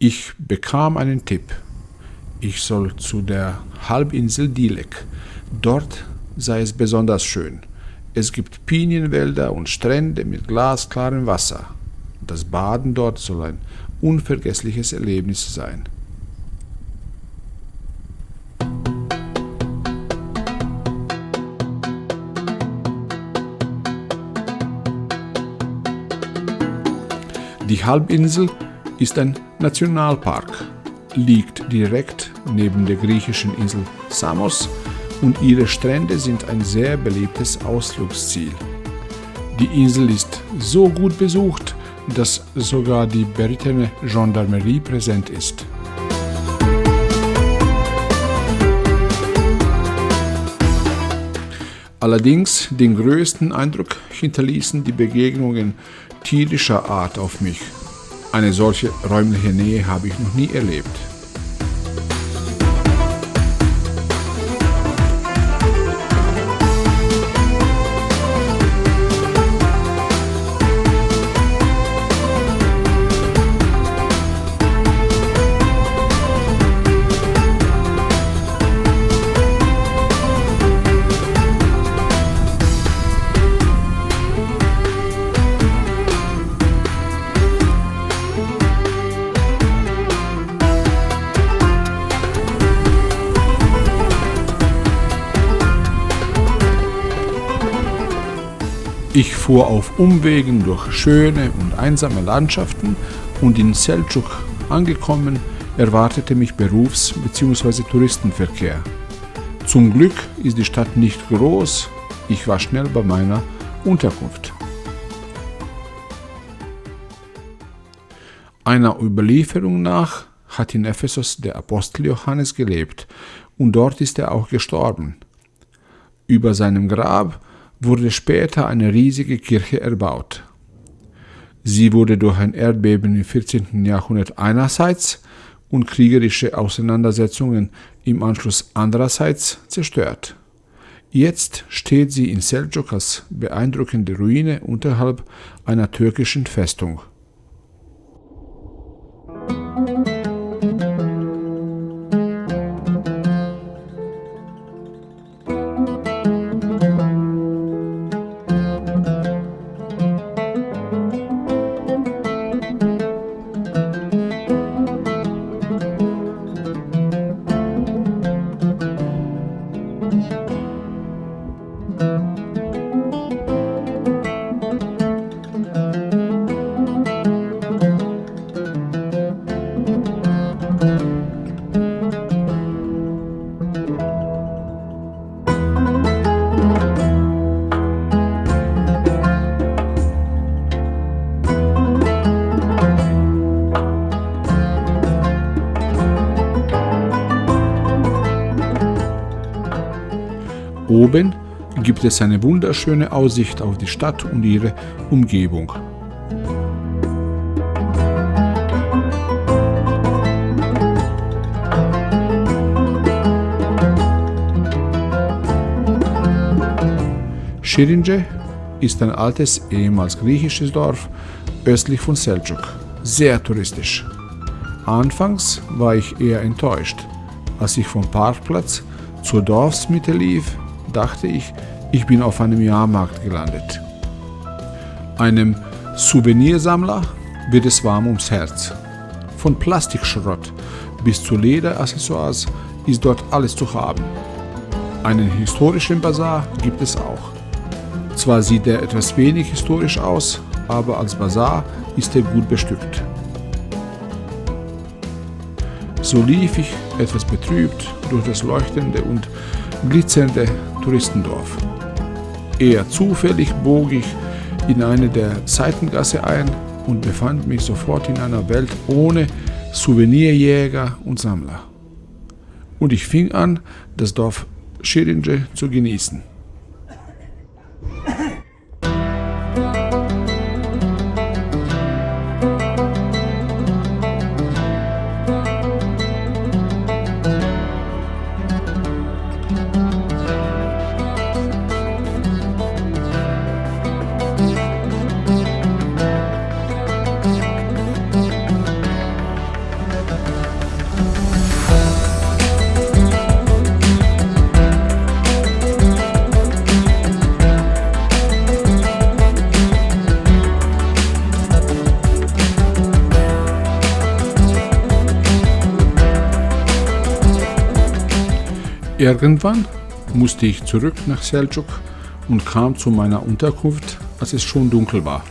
Ich bekam einen Tipp. Ich soll zu der Halbinsel Dilek. Dort sei es besonders schön. Es gibt Pinienwälder und Strände mit glasklarem Wasser. Das Baden dort soll ein unvergessliches Erlebnis sein. Die Halbinsel ist ein Nationalpark, liegt direkt neben der griechischen Insel Samos und ihre Strände sind ein sehr beliebtes Ausflugsziel. Die Insel ist so gut besucht, dass sogar die berittene Gendarmerie präsent ist. Allerdings den größten Eindruck hinterließen die Begegnungen tierischer Art auf mich. Eine solche räumliche Nähe habe ich noch nie erlebt. Ich fuhr auf Umwegen durch schöne und einsame Landschaften und in Selçuk angekommen, erwartete mich Berufs- bzw. Touristenverkehr. Zum Glück ist die Stadt nicht groß, ich war schnell bei meiner Unterkunft. Einer Überlieferung nach hat in Ephesus der Apostel Johannes gelebt und dort ist er auch gestorben. Über seinem Grab wurde später eine riesige Kirche erbaut. Sie wurde durch ein Erdbeben im 14. Jahrhundert einerseits und kriegerische Auseinandersetzungen im Anschluss andererseits zerstört. Jetzt steht sie in Selçuk als beeindruckende Ruine unterhalb einer türkischen Festung. Oben gibt es eine wunderschöne Aussicht auf die Stadt und ihre Umgebung. Şirince ist ein altes, ehemals griechisches Dorf östlich von Selçuk, sehr touristisch. Anfangs war ich eher enttäuscht. Als ich vom Parkplatz zur Dorfsmitte lief, dachte ich, ich bin auf einem Jahrmarkt gelandet. Einem Souvenirsammler wird es warm ums Herz. Von Plastikschrott bis zu Lederaccessoires ist dort alles zu haben. Einen historischen Basar gibt es auch. Zwar sieht er etwas wenig historisch aus, aber als Basar ist er gut bestückt. So lief ich etwas betrübt durch das leuchtende und glitzernde Touristendorf. Eher zufällig bog ich in eine der Seitengasse ein und befand mich sofort in einer Welt ohne Souvenirjäger und Sammler. Und ich fing an, das Dorf Şirince zu genießen. Irgendwann musste ich zurück nach Selçuk und kam zu meiner Unterkunft, als es schon dunkel war.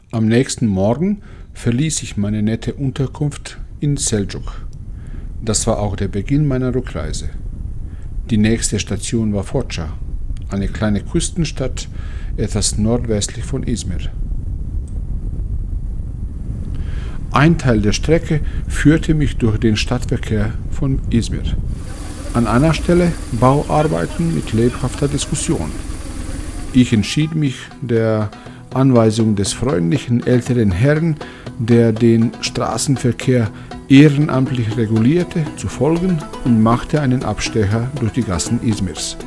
Am nächsten Morgen verließ ich meine nette Unterkunft in Selçuk. Das war auch der Beginn meiner Rückreise. Die nächste Station war Foça, eine kleine Küstenstadt etwas nordwestlich von Izmir. Ein Teil der Strecke führte mich durch den Stadtverkehr von Izmir. An einer Stelle Bauarbeiten mit lebhafter Diskussion. Ich entschied mich, der Anweisung des freundlichen älteren Herrn, der den Straßenverkehr ehrenamtlich regulierte, zu folgen und machte einen Abstecher durch die Gassen Izmirs.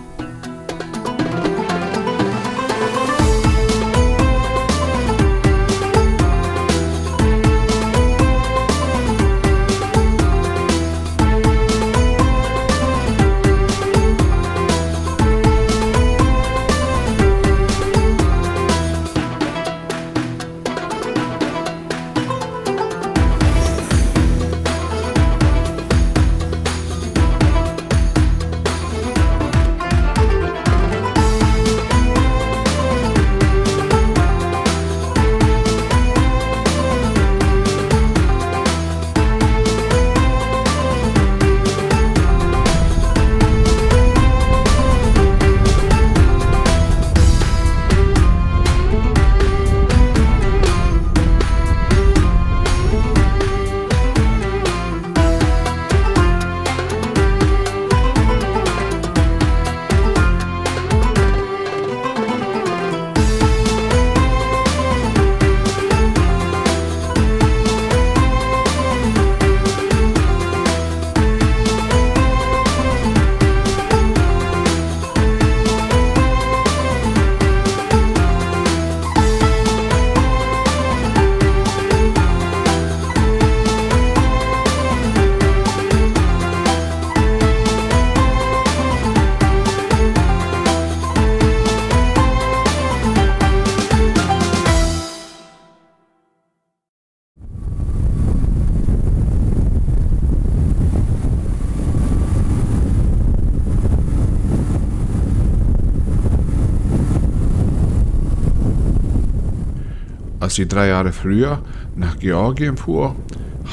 Als ich 3 Jahre früher nach Georgien fuhr,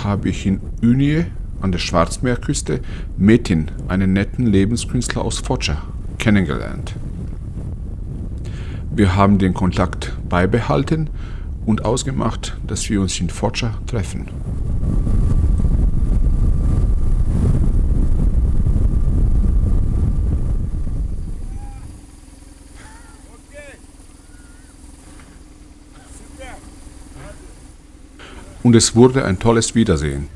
habe ich in Ünye an der Schwarzmeerküste Metin, einen netten Lebenskünstler aus Foça, kennengelernt. Wir haben den Kontakt beibehalten und ausgemacht, dass wir uns in Foça treffen. Und es wurde ein tolles Wiedersehen.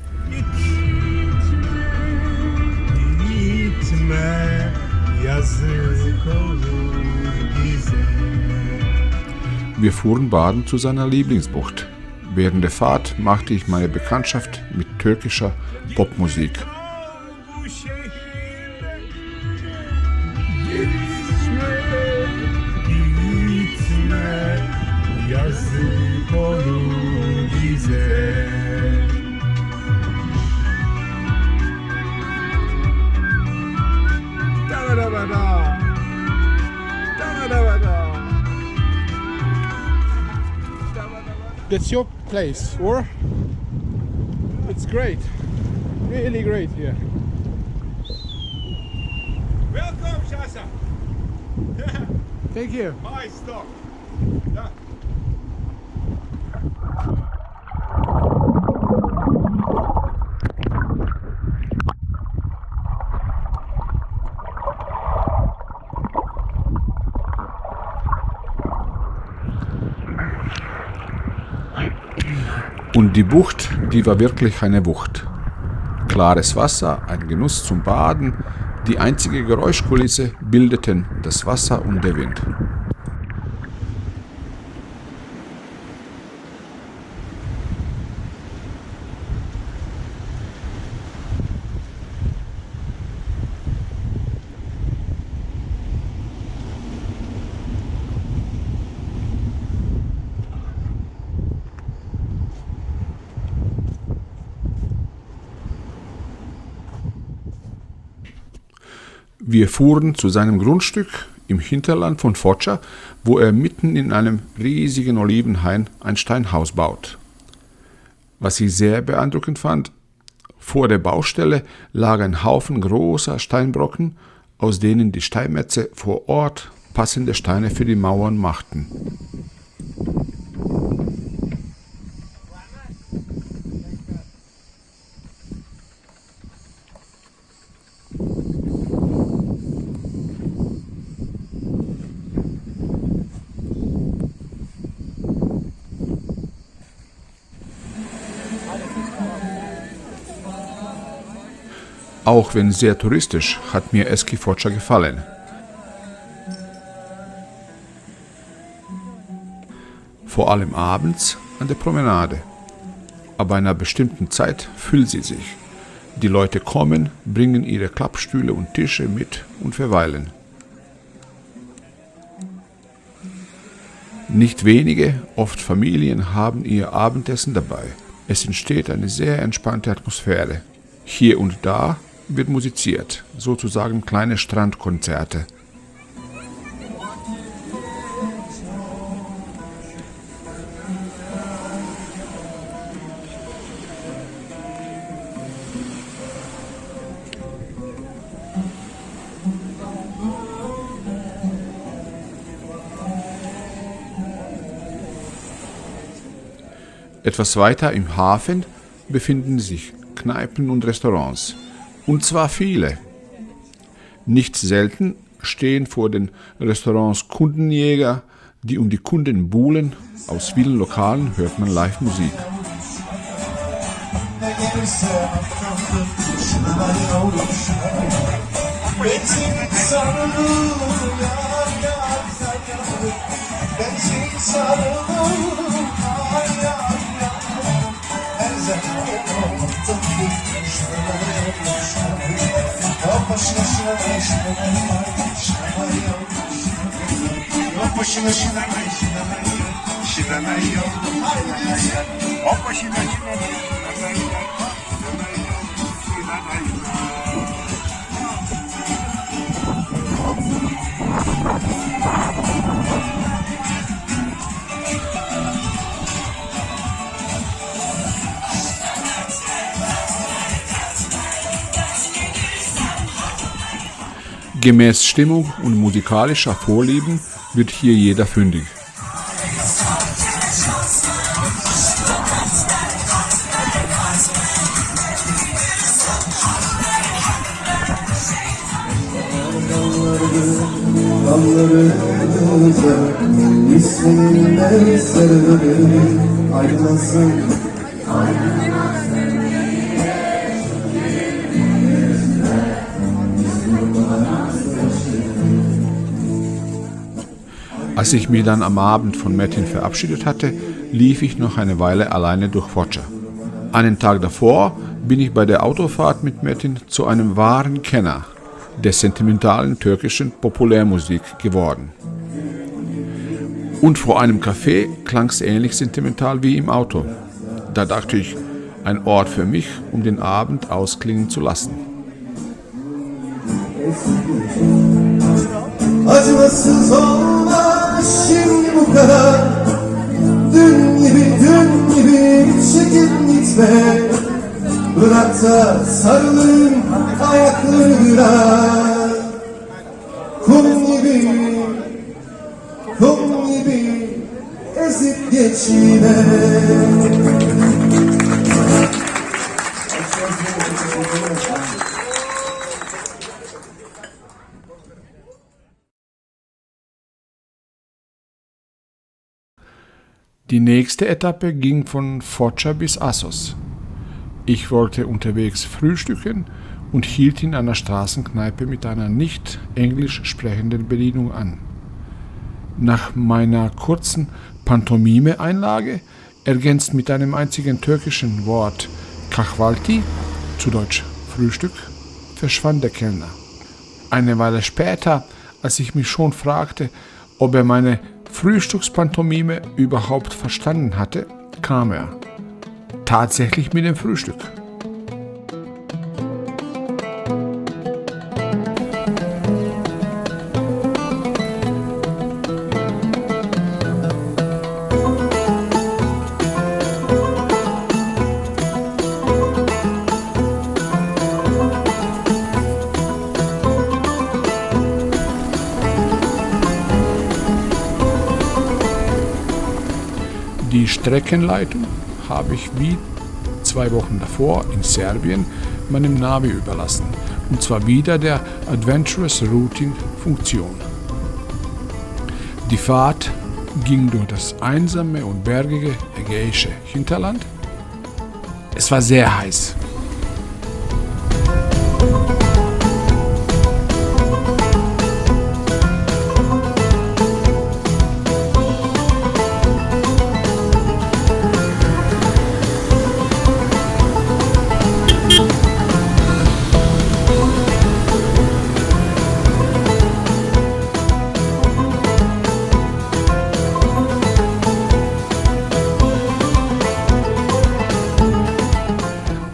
Wir fuhren baden zu seiner Lieblingsbucht. Während der Fahrt machte ich meine Bekanntschaft mit türkischer Popmusik. That's your place, or? It's great, really great here. Welcome, Shasha. Thank you. My stop. Yeah. Und die Bucht, die war wirklich eine Wucht. Klares Wasser, ein Genuss zum Baden, Die einzige Geräuschkulisse bildeten das Wasser und der Wind. Wir fuhren zu seinem Grundstück im Hinterland von Foggia, wo er mitten in einem riesigen Olivenhain ein Steinhaus baut. Was ich sehr beeindruckend fand, vor der Baustelle lag ein Haufen großer Steinbrocken, aus denen die Steinmetze vor Ort passende Steine für die Mauern machten. Auch wenn sehr touristisch, hat mir Eski Foggia gefallen. Vor allem abends an der Promenade. Ab einer bestimmten Zeit füllt sie sich. Die Leute kommen, bringen ihre Klappstühle und Tische mit und verweilen. Nicht wenige, oft Familien, haben ihr Abendessen dabei. Es entsteht eine sehr entspannte Atmosphäre. Hier und da wird musiziert, sozusagen kleine Strandkonzerte. Etwas weiter im Hafen befinden sich Kneipen und Restaurants. Und zwar viele. Nicht selten stehen vor den Restaurants Kundenjäger, die um die Kunden buhlen. Aus vielen Lokalen hört man Live-Musik. Gemäß Stimmung und musikalischer Vorlieben wird hier jeder fündig. Als ich mich dann am Abend von Metin verabschiedet hatte, lief ich noch eine Weile alleine durch Foggia. Einen Tag davor bin ich bei der Autofahrt mit Metin zu einem wahren Kenner der sentimentalen türkischen Populärmusik geworden. Und vor einem Café klang es ähnlich sentimental wie im Auto. Da dachte ich, ein Ort für mich, um den Abend ausklingen zu lassen. Acımasız olma şimdi bu kadar. Dün gibi çekip gitme. Bırak da sarılayım ayaklarına. Kum gibi ezip geçme. Die nächste Etappe ging von Foggia bis Assos. Ich wollte unterwegs frühstücken und hielt in einer Straßenkneipe mit einer nicht englisch sprechenden Bedienung an. Nach meiner kurzen Pantomime-Einlage, ergänzt mit einem einzigen türkischen Wort Kahvalti, zu Deutsch Frühstück, verschwand der Kellner. Eine Weile später, als ich mich schon fragte, ob er meine Frühstückspantomime überhaupt verstanden hatte, kam er. Tatsächlich mit dem Frühstück. Die Streckenleitung habe ich wie 2 Wochen davor in Serbien meinem Navi überlassen, und zwar wieder der Adventurous Routing Funktion. Die Fahrt ging durch das einsame und bergige ägäische Hinterland. Es war sehr heiß.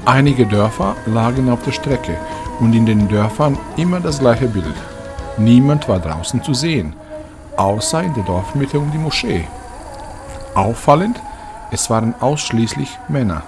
Einige Dörfer lagen auf der Strecke und in den Dörfern immer das gleiche Bild. Niemand war draußen zu sehen, außer in der Dorfmitte um die Moschee. Auffallend, es waren ausschließlich Männer.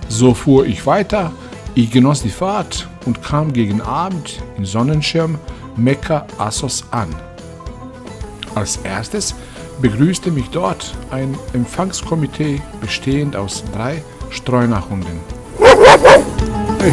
So fuhr ich weiter, ich genoss die Fahrt und kam gegen Abend im Sonnenschirm Mekka Assos an. Als erstes begrüßte mich dort ein Empfangskomitee bestehend aus 3 Streunerhunden. Hey.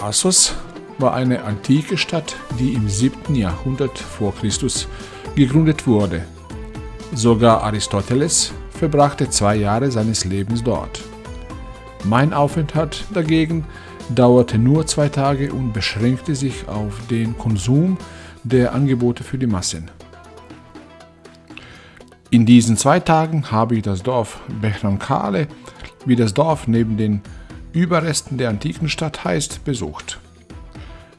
Assos war eine antike Stadt, die im 7. Jahrhundert vor Christus gegründet wurde. Sogar Aristoteles verbrachte 2 Jahre seines Lebens dort. Mein Aufenthalt dagegen dauerte nur 2 Tage und beschränkte sich auf den Konsum der Angebote für die Massen. In diesen 2 Tagen habe ich das Dorf Behramkale, wie das Dorf neben den Überresten der antiken Stadt heißt, besucht.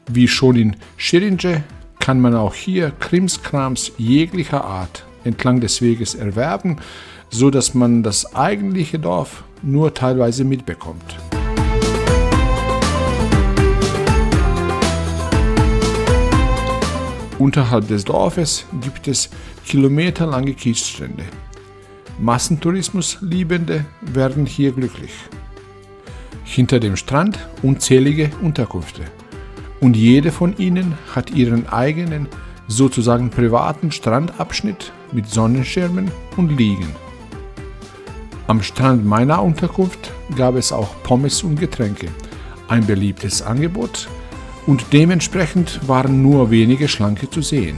Wie schon in Širinje kann man auch hier Krimskrams jeglicher Art entlang des Weges erwerben, so dass man das eigentliche Dorf nur teilweise mitbekommt. Unterhalb des Dorfes gibt es kilometerlange Kiesstrände. Massentourismus-Liebende werden hier glücklich. Hinter dem Strand unzählige Unterkünfte. Und jede von ihnen hat ihren eigenen, sozusagen privaten Strandabschnitt mit Sonnenschirmen und Liegen. Am Strand meiner Unterkunft gab es auch Pommes und Getränke. ein beliebtes Angebot und dementsprechend waren nur wenige Schlanke zu sehen.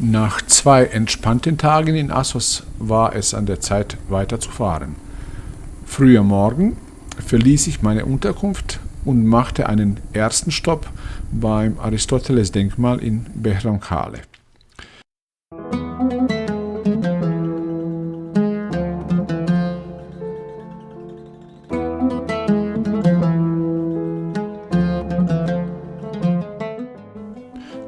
Nach 2 entspannten Tagen in Assos war es an der Zeit, weiterzufahren. Früh am Morgen verließ ich meine Unterkunft und machte einen ersten Stopp beim Aristoteles-Denkmal in Behramkale.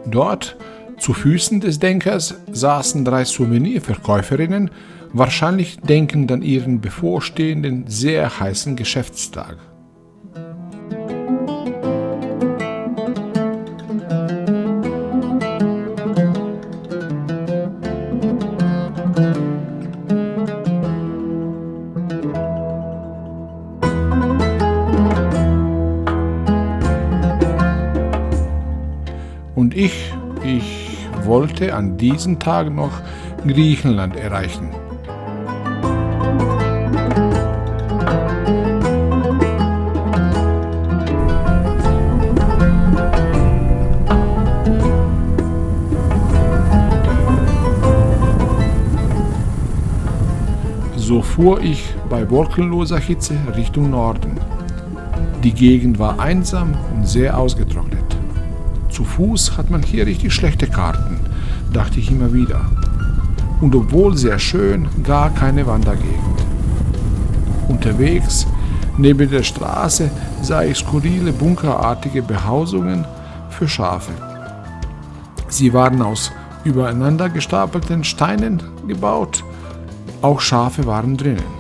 Dort, zu Füßen des Denkers, saßen 3 Souvenirverkäuferinnen, wahrscheinlich denkend an ihren bevorstehenden, sehr heißen Geschäftstag. Und ich wollte an diesem Tag noch Griechenland erreichen. So fuhr ich bei wolkenloser Hitze Richtung Norden. Die Gegend war einsam und sehr ausgetrocknet. Zu Fuß hat man hier richtig schlechte Karten, dachte ich immer wieder. Und obwohl sehr schön, gar keine Wandergegend. Unterwegs, neben der Straße, sah ich skurrile, bunkerartige Behausungen für Schafe. Sie waren aus übereinander gestapelten Steinen gebaut. Auch Schafe waren drinnen.